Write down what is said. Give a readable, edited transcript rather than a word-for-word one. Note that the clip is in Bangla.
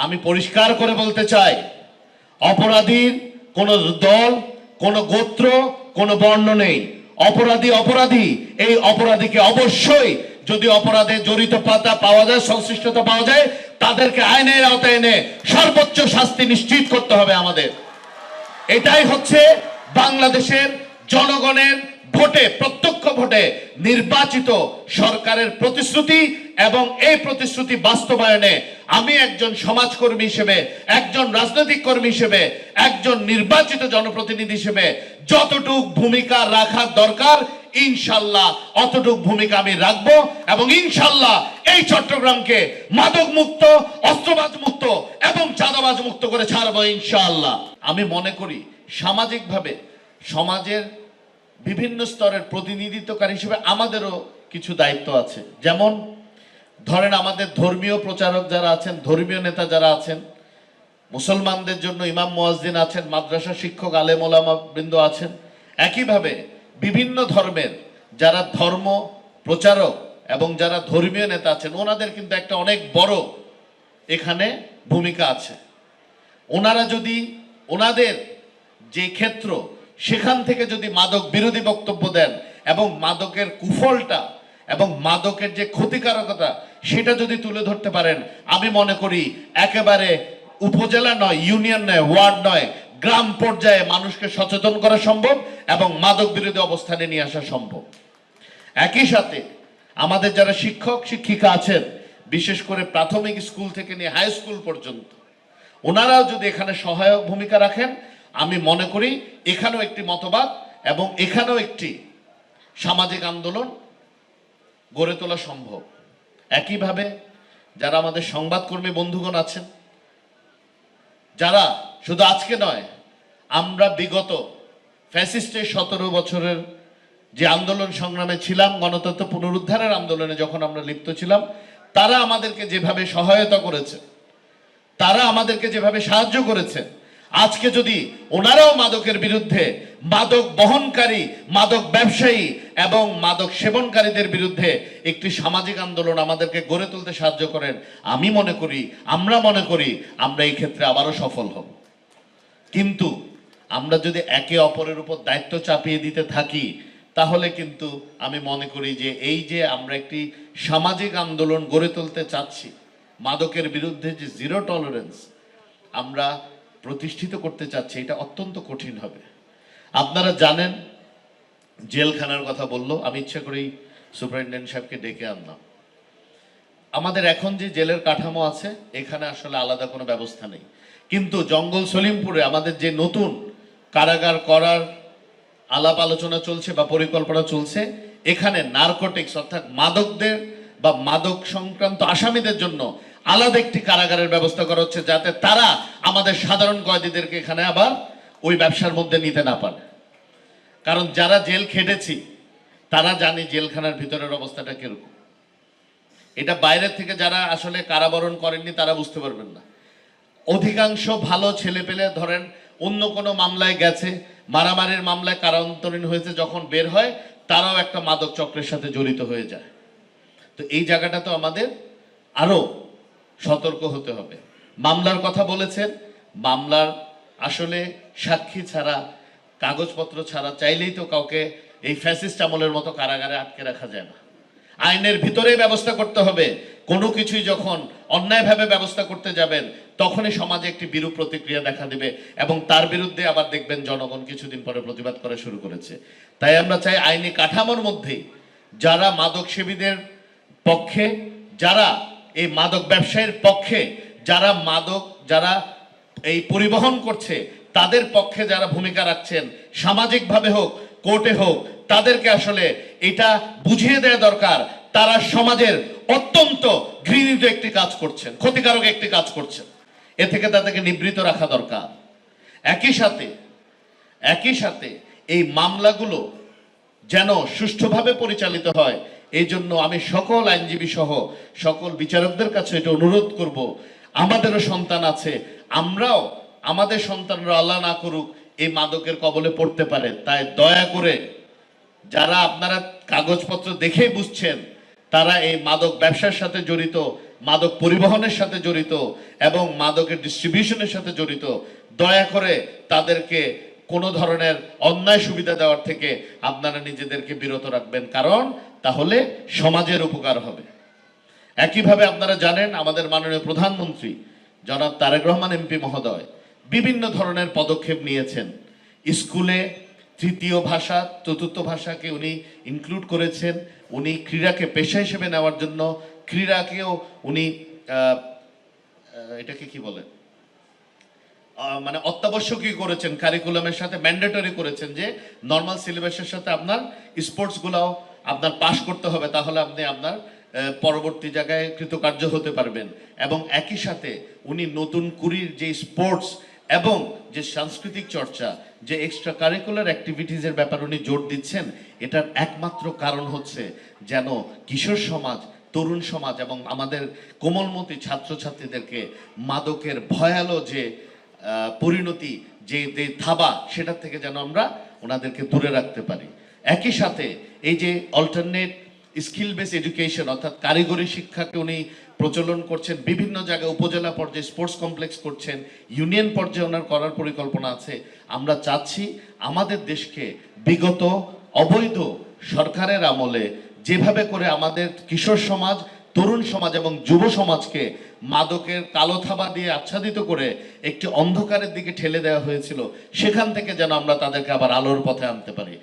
আমি পরিষ্কার করে বলতে চাই, অপরাধীর কোনো দল, কোনো গোত্র, কোনো বর্ণ নেই। অপরাধী অপরাধী। এই অপরাধীকে অবশ্যই যদি অপরাধে জড়িত পাওয়া যায়, সংশ্লিষ্টতা পাওয়া যায়, তাদেরকে আইনের আওতায় এনে সর্বোচ্চ শাস্তি নিশ্চিত করতে হবে আমাদের। এটাই হচ্ছে বাংলাদেশের জনগণের ভোটে, প্রত্যক্ষ ভোটে নির্বাচিত সরকারের প্রতিশ্রুতি, এবং এই প্রতিশ্রুতি বাস্তবায়নে আমি একজন সমাজকর্মী হিসেবে, একজন রাজনৈতিক কর্মী হিসেবে, একজন নির্বাচিত জনপ্রতিনিধি হিসেবে যতটুকু ভূমিকা রাখা দরকার ইনশাল্লাহ অতটুকু ভূমিকা আমি রাখবো, এবং ইনশাল্লাহ এই চট্টগ্রামকে মাদক মুক্ত, অস্ত্রবাজ মুক্ত এবং চাঁদাবাজ মুক্ত করে ছাড়বো ইনশাআল্লাহ। আমি মনে করি সামাজিকভাবে সমাজের বিভিন্ন স্তরের প্রতিনিধিত্বকারী হিসেবে আমাদেরও কিছু দায়িত্ব আছে। যেমন ধরেন আমাদের ধর্মীয় প্রচারক যারা আছেন, ধর্মীয় নেতা যারা আছেন, মুসলমানদের জন্য ইমাম মুয়াজ্জিন আছেন, মাদ্রাসা শিক্ষক, আলেম ওলামা বৃন্দ আছেন। একইভাবে বিভিন্ন ধর্মের যারা ধর্ম প্রচারক এবং যারা ধর্মীয় নেতা আছেন, ওনাদের কিন্তু একটা অনেক বড় এখানে ভূমিকা আছে। ওনারা যদি ওনাদের যে ক্ষেত্র, সেখান থেকে যদি মাদক বিরোধী বক্তব্য দেন এবং মাদকের কুফলটা এবং মাদকের যে ক্ষতিকারকতা সেটা যদি তুলে ধরতে পারেন, আমি মনে করি একেবারে উপজেলা নয়, ইউনিয়ন নয়, ওয়ার্ড নয়, গ্রাম পর্যায়ে মানুষকে সচেতন করা সম্ভব এবং মাদক বিরোধী অবস্থানে নিয়ে আসা সম্ভব। একই সাথে আমাদের যারা শিক্ষক শিক্ষিকা আছেন, বিশেষ করে প্রাথমিক স্কুল থেকে নিয়ে হাই স্কুল পর্যন্ত, ওনারাও যদি এখানে সহায়ক ভূমিকা রাখেন, আমি মনে করি এখানেও একটি মতবাদ এবং এখানেও একটি সামাজিক আন্দোলন গড়ে তোলা সম্ভব। একইভাবে যারা আমাদের সংবাদকর্মী বন্ধুগণ আছেন, যারা শুধু আজকে নয়, আমরা বিগত ফ্যাসিস্টের 17 বছরের যে আন্দোলন সংগ্রামে ছিলাম, গণতন্ত্র পুনরুদ্ধারের আন্দোলনে যখন আমরা লিপ্ত ছিলাম, তারা আমাদেরকে যেভাবে সহায়তা করেছে, তারা আমাদেরকে যেভাবে সাহায্য করেছে, আজকে যদি ওনারাও মাদকের বিরুদ্ধে, মাদক বহনকারী, মাদক ব্যবসায়ী এবং মাদক সেবনকারীদের বিরুদ্ধে একটি সামাজিক আন্দোলন আমাদেরকে গড়ে তুলতে সাহায্য করেন, আমি মনে করি, আমরা মনে করি আমরা এই ক্ষেত্রে আবারও সফল হব। কিন্তু আমরা যদি একে অপরের উপর দায়িত্ব চাপিয়ে দিতে থাকি, তাহলে কিন্তু আমি মনে করি যে এই যে আমরা একটি সামাজিক আন্দোলন গড়ে তুলতে চাচ্ছি, মাদকের বিরুদ্ধে যে জিরো টলারেন্স আমরা প্রতিষ্ঠিত করতে চাচ্ছি, এটা অত্যন্ত কঠিন হবে। আপনারা জানেন, জেলখানার কথা বললো, আমি ইচ্ছা করেই সুপারিনটেন্ডেন্ট সাহেবকে ডেকে আনলাম। আমাদের এখন যে জেলের কাঠামো আছে, এখানে আসলে আলাদা কোনো ব্যবস্থা নেই, কিন্তু জঙ্গল সলিমপুরে আমাদের যে নতুন কারাগার করার আলাপ আলোচনা চলছে বা পরিকল্পনা চলছে, এখানে নারকোটিক্স অর্থাৎ মাদকদের বা মাদক সংক্রান্ত আসামিদের জন্য আলাদা একটি কারাগারের ব্যবস্থা করা হচ্ছে, যাতে তারা আমাদের সাধারণ কয়েদিদেরকে এখানে আবার ওই ব্যবসার মধ্যে নিতে না পারে। কারণ যারা জেল খেটেছি তারা জানে জেলখানার ভিতরের অবস্থাটা কিরকম। এটা বাইরের থেকে যারা আসলে কারাবরণ করেননি তারা বুঝতে পারবেন না। অধিকাংশ ভালো ছেলে পেলে ধরেন অন্য কোনো মামলায় গেছে, মারামারির মামলায় কারান্তরীণ হয়েছে, যখন বের হয় তারাও একটা মাদক চক্রের সাথে জড়িত হয়ে যায়। তো এই জায়গাটা তো আমাদের আরো সতর্ক হতে হবে। মামলার কথা বলেছেন, মামলার আসলে সাক্ষী ছাড়া, কাগজপত্র ছাড়া চাইলেই তো কাউকে এই ফ্যাসিস্ট আমলের মতো কারাগারে আটকে রাখা যায় না। আইনের ভিতরেই ব্যবস্থা করতে হবে। কোনো কিছুই যখন অন্যায়ভাবে ব্যবস্থা করতে যাবেন, তখনই সমাজে একটি বিরূপ প্রতিক্রিয়া দেখা দিবে এবং তার বিরুদ্ধে আবার দেখবেন জনগণ কিছুদিন পরে প্রতিবাদ করা শুরু করেছে। তাই আমরা চাই আইনি কাঠামোর মধ্যেই যারা মাদক সেবীদের পক্ষে, যারা এই মাদক ব্যবসায়ীর পক্ষে, যারা এই পরিবহন করছে তাদের পক্ষে যারা ভূমিকা রাখছেন, সামাজিকভাবে হোক, কোর্টে হোক, তাদেরকে আসলে এটা বুঝিয়ে দেওয়া দরকার তারা সমাজের অত্যন্ত ঘৃণিত একটি কাজ করছেন, ক্ষতিকারক একটি কাজ করছেন। এ থেকে তাদেরকে নিবৃত রাখা দরকার। একই সাথে এই মামলাগুলো যেন সুষ্ঠুভাবে পরিচালিত হয়, এই জন্য আমি সকল আইনজীবী সহ সকল বিচারকদের কাছে এটা অনুরোধ করব। আমাদেরও সন্তান আছে, আমরাও, আমাদের সন্তানরা আল্লাহ না করুক এই মাদকের কবলে পড়তে পারে। তাই দয়া করে যারা আপনারা কাগজপত্র দেখেই বুঝছেন তারা এই মাদক ব্যবসার সাথে জড়িত, মাদক পরিবহনের সাথে জড়িত এবং মাদকের ডিস্ট্রিবিউশনের সাথে জড়িত, দয়া করে তাদেরকে কোনো ধরনের অন্যায় সুবিধা দেওয়ার থেকে আপনারা নিজেদেরকে বিরত রাখবেন, কারণ তাহলে সমাজের উপকার হবে। একইভাবে আপনারা জানেন আমাদের মাননীয় প্রধানমন্ত্রী জনাব তারেক রহমান এমপি মহোদয় বিভিন্ন ধরনের পদক্ষেপ নিয়েছেন। স্কুলে তৃতীয় ভাষা চতুর্থ ভাষাকে উনি ইনক্লুড করেছেন। উনি ক্রীড়াকে পেশা হিসেবে নেওয়ার জন্য ক্রীড়াকেও উনি এটাকে কি বলে মানে অত্যাবশ্যকীয় করেছেন, কারিকুলামের সাথে ম্যান্ডেটরি করেছেন যে নর্মাল সিলেবাসের সাথে আপনার স্পোর্টস গুলাও আপনার পাশ করতে হবে, তাহলে আপনি আপনার পরবর্তী জায়গায় কৃতকার্য হতে পারবেন। এবং একই সাথে উনি নতুন কুড়ির যে স্পোর্টস এবং যে সাংস্কৃতিক চর্চা, যে এক্সট্রা কারিকুলার অ্যাক্টিভিটিসের ব্যাপারে উনি জোর দিচ্ছেন, এটার একমাত্র কারণ হচ্ছে যেন কিশোর সমাজ, তরুণ সমাজ এবং আমাদের কোমলমতি ছাত্রছাত্রীদেরকে মাদকের ভয়ালো যে পরিণতি, যে থাবা, সেটার থেকে যেন আমরা ওনাদেরকে দূরে রাখতে পারি। একই সাথে এই যে অল্টারনেট স্কিল বেস এডুকেশন অর্থাৎ কারিগরি শিক্ষাকে উনি প্রচলন করছেন, বিভিন্ন জায়গায় উপজেলা পর্যায়ে স্পোর্টস কমপ্লেক্স করছেন, ইউনিয়ন পর্যায়ে ওনার করার পরিকল্পনা আছে। আমরা চাচ্ছি আমাদের দেশকে বিগত অবৈধ সরকারের আমলে যেভাবে করে আমাদের কিশোর সমাজ, তরুণ সমাজ এবং যুব সমাজকে মাদকের কালো থাবা দিয়ে আচ্ছাদিত করে একটি অন্ধকারের দিকে ঠেলে দেওয়া হয়েছিল, সেখান থেকে যেন আমরা তাদেরকে আবার আলোর পথে আনতে পারি।